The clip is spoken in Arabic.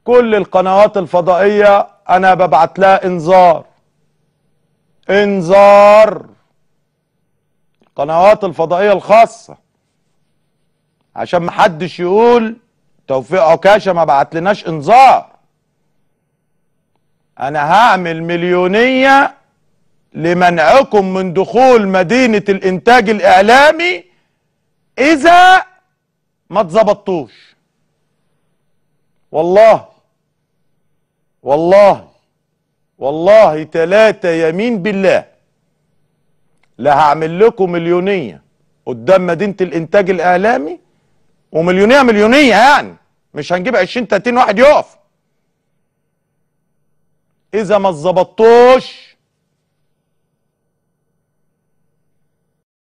كل القنوات الفضائية انا ببعت لها انذار. القنوات الفضائية الخاصة، عشان محدش يقول توفيق عكاشة ما بعت لناش انذار. انا هعمل مليونية لمنعكم من دخول مدينة الانتاج الاعلامي اذا ما اتظبطوش. والله 3 يمين بالله لا هعمل لكم مليونية قدام مدينة الانتاج الاعلامي، ومليونية يعني مش هنجيب 20 30 واحد يقف، اذا ما اتظبطوش